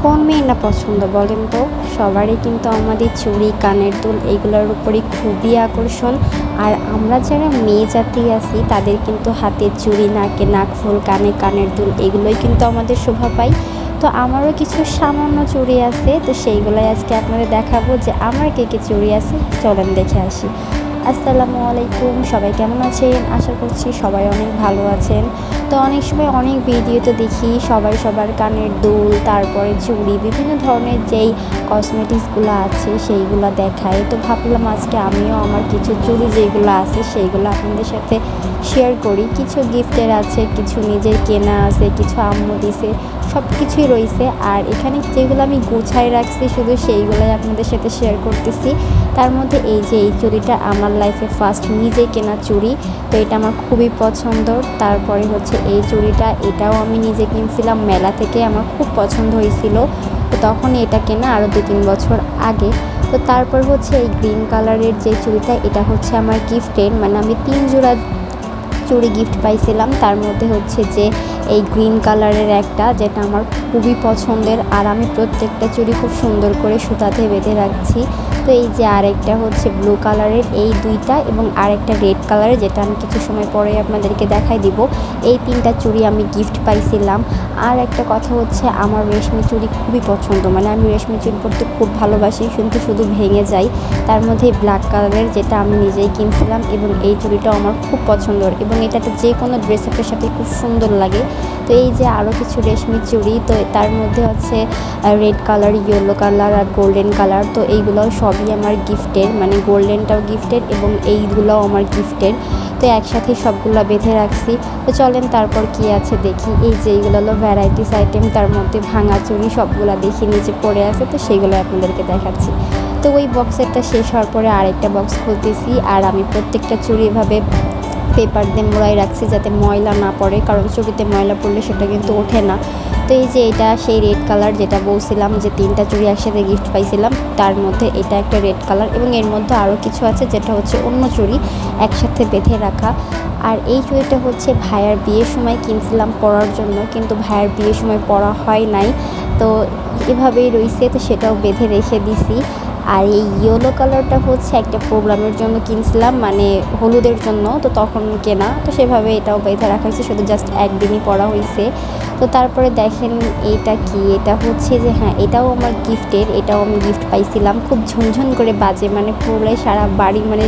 কোন মেয়ের না পছন্দ বলেন তো? সবারই কিন্তু আমাদের চুড়ি, কানের দুল এইগুলোর উপরই খুবই আকর্ষণ। আর আমরা যারা মেয়ে জাতি আছি তাদের কিন্তু হাতের চুড়ি, নাকে নাকফুল, কানে কানের দুল এগুলোই কিন্তু আমাদের শোভা পায়। তো আমারও কিছু সামান্য চুড়ি আছে, তো সেইগুলোই আজকে আপনাদের দেখাবো যে আমার কে কে চুড়ি আছে। চলেন দেখে আসি। আসসালামু আলাইকুম, সবাই কেমন আছেন? আশা করছি সবাই অনেক ভালো আছেন। তো অনেক সময় অনেক ভিডিওতে দেখি সবাই সবার কানের দুল, তারপরে চুড়ি, বিভিন্ন ধরনের যেই কসমেটিক্সগুলো আছে সেইগুলো দেখায়। তো ভাবলাম আজকে আমিও আমার কিছু চুড়ি যেগুলো আছে সেইগুলো আপনাদের সাথে শেয়ার করি। কিছু গিফটের আছে, কিছু নিজের কেনা আছে, কিছু আম্মু দিছে, সব কিছুই রয়েছে। আর এখানে যেগুলো আমি গুছাই রাখছি শুধু সেইগুলোই আপনাদের সাথে শেয়ার করতেছি। তার মধ্যে এই যে এই চুড়িটা আমার লাইফে ফার্স্ট নিজে কেনা চুড়ি, তো এটা আমার খুবই পছন্দ। তারপরে হচ্ছে এই চুড়িটা, এটাও আমি নিজে কিনছিলাম মেলা থেকে, আমার খুব পছন্দ হয়েছিল। তো তখন এটা কেনা আরও 2-3 বছর আগে। তো তারপর হচ্ছে এই গ্রিন কালারের যে চুড়িটা, এটা হচ্ছে আমার গিফটের, মানে আমি 3 জোড়া চুড়ি গিফট পাইছিলাম। তার মধ্যে হচ্ছে যে এই গ্রিন কালারের একটা, যেটা আমার খুবই পছন্দের। আর আমি প্রত্যেকটা চুড়ি খুব সুন্দর করে সুতাতে বেঁধে রাখছি। তো এই যে আরেকটা হচ্ছে ব্লু কালারের, এই দুইটা, এবং আরেকটা রেড কালারের, যেটা আমি কিছু সময় পরে আপনাদেরকে দেখাই দিব। এই 3টা চুড়ি আমি গিফট পাইছিলাম। আর একটা কথা হচ্ছে আমার রেশমি চুড়ি খুবই পছন্দ, মানে আমি রেশমি চুড়ি পরতে খুব ভালোবাসি, কিন্তু শুধু ভেঙে যায়। তার মধ্যে ব্ল্যাক কালারের, যেটা আমি নিজেই কিনছিলাম, এবং এই চুড়িটাও আমার খুব পছন্দের, এবং এটা যে কোনো ড্রেস আপের সাথে খুব সুন্দর লাগে। তো এই যে আরও কিছু রেশমি চুড়ি, তো তার মধ্যে হচ্ছে রেড কালার, ইয়েলো কালার আর গোল্ডেন কালার। তো এইগুলোও সবই আমার গিফটের, মানে গোল্ডেনটাও গিফটের এবং এইগুলোও আমার গিফটের। তো একসাথে সবগুলো বেঁধে রাখছি। তো চলেন তারপর কি আছে দেখি। এই যে এইগুলো হলো ভ্যারাইটিস আইটেম, তার মধ্যে ভাঙা চুড়ি সবগুলো দেখি নিচে পড়ে আছে, তো সেইগুলো আপনাদেরকে দেখাচ্ছি। তো ওই বক্সেরটা শেষ হওয়ার পরে আরেকটা বক্স খুলতেছি। আর আমি প্রত্যেকটা চুড়ি এভাবে পেপার দিয়ে মোড়াই রাখছি যাতে ময়লা না পড়ে, কারণ চুড়িতে ময়লা পড়লে সেটা কিন্তু ওঠে না। তো এই যে এটা সেই রেড কালার, যেটা বলছিলাম যে 3টা চুড়ি একসাথে গিফট পাইছিলাম, তার মধ্যে এটা একটা রেড কালার, এবং এর মধ্যে আরও কিছু আছে যেটা হচ্ছে অন্য চুড়ি একসাথে বেঁধে রাখা। আর এই চুড়িটা হচ্ছে ভাইয়ার বিয়ের সময় কিনছিলাম পরার জন্য, কিন্তু ভাইয়ার বিয়ের সময় পরা হয় নাই, তো এভাবেই রয়েছে, তো সেটাও বেঁধে রেখে দিছি। আর এই ইয়েলো কালারটা হচ্ছে একটা প্রোগ্রামের জন্য কিনছিলাম, মানে হলুদের জন্য, তো তখন কেনা, তো সেভাবে এটাও বেঁধে রাখা হয়েছে, শুধু জাস্ট একদিনই পরা হয়েছে। তো তারপরে দেখেন এইটা কি, এটা হচ্ছে যে হ্যাঁ এটাও আমার গিফটের, এটাও আমি গিফট পাইছিলাম। খুব ঝনঝন করে বাজে, মানে পরলে সারা বাড়ি মানে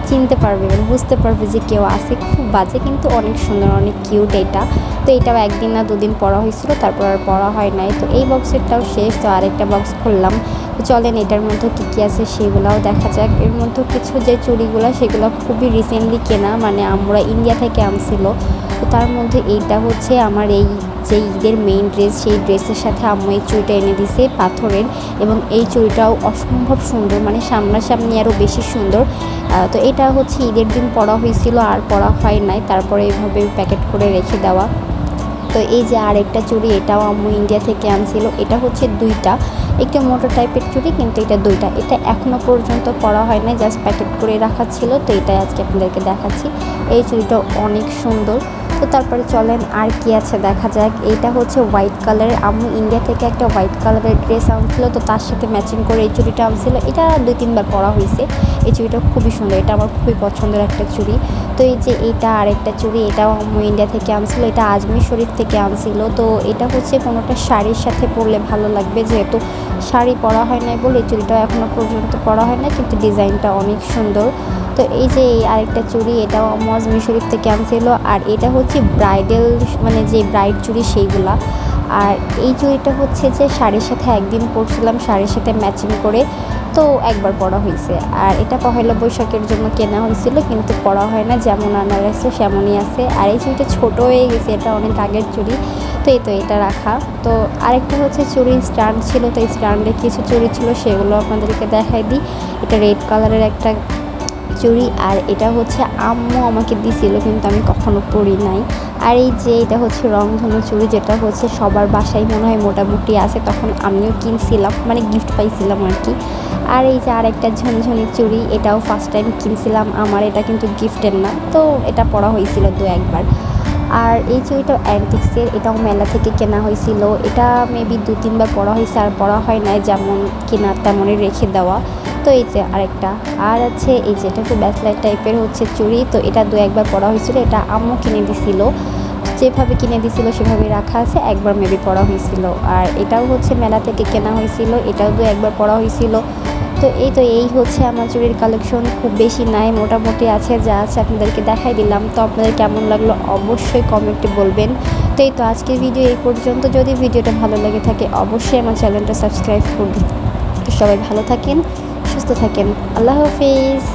চিনতে পারবে, মানে বুঝতে পারবে যে কেউ আসে। খুব বাজে কিন্তু অনেক সুন্দর, অনেক কিউট এটা। তো এটাও 1 দিন না 2 দিন পরা হয়েছিল, তারপর আর পরা হয় নাই। তো এই বক্সেরটাও শেষ, তো আরেকটা বক্স খুললাম। তো চলেন এটার মধ্যে কী কী আছে সেগুলোও দেখা যাক। এর মধ্যে কিছু যে চুড়িগুলো সেগুলো খুবই রিসেন্টলি কেনা, মানে আমরা ইন্ডিয়া থেকে আনছিল। তো তার মধ্যে এইটা হচ্ছে আমার এই যে ঈদের মেইন ড্রেস, সেই ড্রেসের সাথে আম্মু এই চুড়িটা এনে দিছে পাথরের, এবং এই চুড়িটাও অসম্ভব সুন্দর, মানে সামনাসামনি আরও বেশি সুন্দর। তো এটা হচ্ছে ঈদের দিন পরা হয়েছিল, আর পরা হয় নাই, তারপরে এইভাবে প্যাকেট করে রেখে দেওয়া। তো এই যে আরেকটা চুড়ি, এটাও আম্মু ইন্ডিয়া থেকে আনছিল। এটা হচ্ছে 2টা, একটু মোটা টাইপের চুড়ি, কিন্তু এটা 2টা। এটা এখনও পর্যন্ত পরা হয় না, জাস্ট প্যাকেট করে রাখা ছিল, তো এটাই আজকে আপনাদেরকে দেখাচ্ছি। এই চুড়িটাও অনেক সুন্দর। তো তারপরে চলেন আর কি আছে দেখা যাক। এইটা হচ্ছে হোয়াইট কালারের, আম্মু ইন্ডিয়া থেকে একটা হোয়াইট কালারের ড্রেস আনছিল, তো তার সাথে ম্যাচিং করে এই চুড়িটা আনছিল। এটা 2-3 বার পরা হয়েছে। এই চুড়িটা খুবই সুন্দর, এটা আমার খুবই পছন্দের একটা চুড়ি। তো এই যে এইটা আরেকটা চুড়ি, এটাও আম্মু ইন্ডিয়া থেকে আনছিল, এটা আজমির শরীফ থেকে আনছিল। তো এটা হচ্ছে কোনোটা শাড়ির সাথে পরলে ভালো লাগবে, যেহেতু শাড়ি পরা হয় নাই বলে এই চুড়িটাও এখনও পর্যন্ত পরা হয় না, কিন্তু ডিজাইনটা অনেক সুন্দর। তো এই যে এই আরেকটা চুড়ি, এটাও আম্মু আজমির শরীফ থেকে আনছিল। আর এটা হচ্ছে ব্রাইডাল, মানে যে ব্রাইড চুড়ি সেইগুলা। আর এই চুড়িটা হচ্ছে যে শাড়ির সাথে 1 দিন পরছিলাম, শাড়ির সাথে ম্যাচিং করে, তো একবার পরা হয়েছে। আর এটা পহেলা বৈশাখের জন্য কেনা হয়েছিল, কিন্তু পরা হয় না, যেমন আনার আছে সেমনই আছে। আর এই চুড়িটা ছোটো হয়ে গেছে, এটা অনেক আগের চুড়ি, তো এই তো এটা রাখা। তো আরেকটা হচ্ছে চুড়ির স্ট্যান্ড ছিল, তো এই স্ট্যান্ডে কিছু চুড়ি ছিল, সেগুলো আপনাদেরকে দেখাই দিই। এটা রেড কালারের একটা চুড়ি, আর এটা হচ্ছে আম্মু আমাকে দিছিল, কিন্তু আমি কখনো পরি নাই। আর এই যে এটা হচ্ছে রংধনু চুড়ি, যেটা হচ্ছে সবার বাসায় মনে হয় মোটামুটি আছে, তখন আমিও কিনছিলাম, মানে গিফট পাইছিলাম আর কি। আর এই যে আরেকটা ঝনঝনি চুড়ি, এটাও ফার্স্ট টাইম কিনছিলাম, আমার এটা কিন্তু গিফটের না, তো এটা পরা হয়েছিল 2-1 বার। আর এই চুড়িটা অ্যান্টিক্সের, এটাও মেলা থেকে কেনা হয়েছিল। এটা মেবি 2-3 বার পরা হয়েছে, আর পরা হয় নাই, যেমন কেনা তেমনই রেখে দেওয়া। তো এই যে আরেকটা, আর আছে এই যে এটা একটু ব্যাসলাইট টাইপের হচ্ছে চুড়ি। তো এটা 2-1বার পরা হয়েছিল, এটা আম্মু কিনে দিছিল, যেভাবে কিনে দিছিল সেভাবে রাখা আছে, একবার মেবি পরা হয়েছিল। আর এটাও হচ্ছে মেলা থেকে কেনা হয়েছিল, এটাও 2-1বার পরা হয়েছিল। তো এই হচ্ছে আমার চুড়ির কালেকশন, খুব বেশি নাই, মোটামুটি আছে, যা আছে আপনাদেরকে দেখাই দিলাম। তো আপনাদের কেমন লাগলো অবশ্যই কমেন্টে বলবেন। তো আজকের ভিডিও এই পর্যন্ত। যদি ভিডিওটা ভালো লেগে থাকে অবশ্যই আমার চ্যানেলটা সাবস্ক্রাইব করবেন। তো সবাই ভালো থাকেন, সুস্থ থাকেন, আল্লাহ হাফিজ।